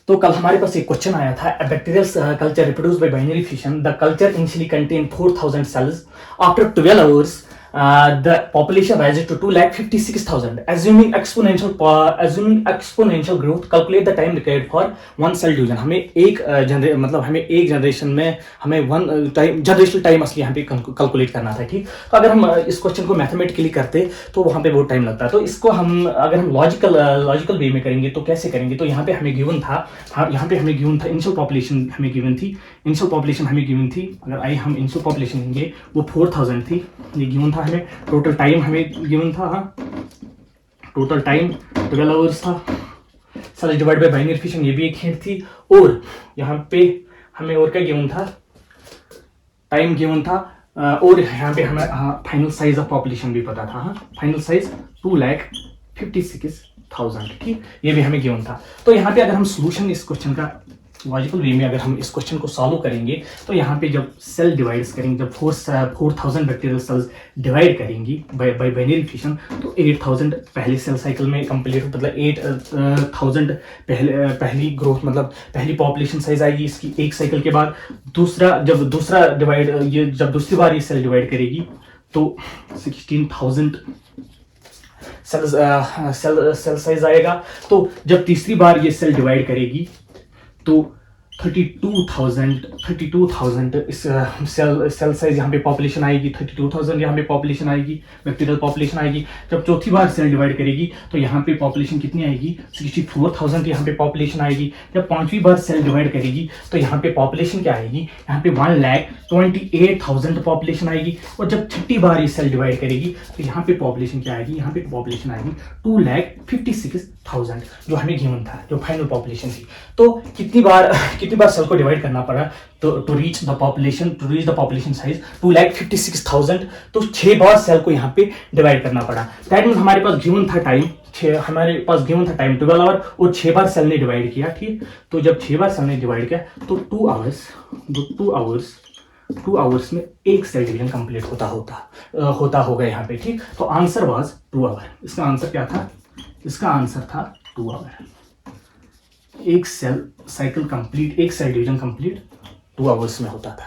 तो कल हमारे पास एक क्वेश्चन आया था, bacterial culture reproduce by binary fission, the culture initially contain 4000 cells, after 12 hours the population rises to 2,56,000. Assuming exponential growth, calculate the time required for one cell division. हमें एक generation में हमें वन टाइम जनरेशनल टाइम असली यहाँ पे calculate करना था, ठीक। तो अगर हम इस क्वेश्चन को मैथमेटिकली करते तो वहाँ पे बहुत टाइम लगता है। तो इसको अगर हम लॉजिकल वे में करेंगे तो कैसे करेंगे। तो यहाँ पे हमें गिवन था, इनिशियल पॉपुलेशन हमें गिवन थी, अगर आई हम इनिशियल पॉपुलेशन लेंगे वो 4000 थी, ये गिवन था हमें। टोटल टाइम हमें गिवन था, टोटल टाइम 12 आवर्स था। Cell divide by binary fission ये भी एक हिंट थी। और यहाँ पे हमें और क्या गिवन था, टाइम गिवन था। और यहाँ पे हमें फाइनल साइज ऑफ पॉपुलेशन भी पता था, फाइनल साइज 2,56,000, ठीक, ये भी हमें गिवन था। तो यहाँ पे अगर हम सोल्यूशन इस क्वेश्चन का लॉजिकल वे में अगर हम इस क्वेश्चन को सॉल्व करेंगे तो यहाँ पे जब सेल डिवाइड्स करेंगे, जब 4000 बैक्टीरियल सेल्स डिवाइड करेंगी बाय बाइनरी फिशन, तो 8000 पहले सेल साइकिल में कंप्लीट, मतलब 8000 पहली ग्रोथ, मतलब पहली पॉपुलेशन साइज आएगी इसकी एक साइकिल के बाद। जब दूसरी बार ये सेल डिवाइड करेगी तो 16,000 सेल साइज आएगा। तो जब तीसरी बार ये सेल डिवाइड करेगी तो 32,000 इस सेल साइज यहाँ पे पॉपुलेशन आएगी, 32,000 यहाँ पे पॉपुलेशन आएगी, बैक्टीरियल पॉपुलेशन आएगी। जब चौथी बार सेल डिवाइड करेगी तो यहाँ पे पॉपुलेशन कितनी आएगी, 64,000 यहाँ पे पॉपुलेशन आएगी। जब पांचवी बार सेल डिवाइड करेगी तो यहाँ पे पॉपुलेशन क्या आएगी, यहाँ पे 1,28,000 पॉपुलेशन आएगी। और जब छठी बार ये सेल डिवाइड करेगी तो यहाँ पे पॉपुलेशन क्या आएगी, यहाँ पे पॉपुलेशन आएगी 2,56,000, जो हमें गिवन था, जो फाइनल पॉपुलेशन थी। तो कितनी बार सेल को डिवाइड करना पड़ा to reach the population size 2,56,000। तो 6 बार सेल को यहाँ पे डिवाइड करना पड़ा। दैट मीन हमारे पास गिवन था टाइम 12 आवर, और 6 बार सेल ने डिवाइड किया, ठीक। तो जब 6 बार सेल ने डिवाइड किया तो 2 आवर्स में एक सेल डिवीजन कंप्लीट होता होगा यहाँ पे, ठीक। तो आंसर वाज 2 आवर। इसका आंसर क्या था, इसका आंसर था 2 आवर। एक सेल डिवीजन कंप्लीट 2 आवर्स में होता था।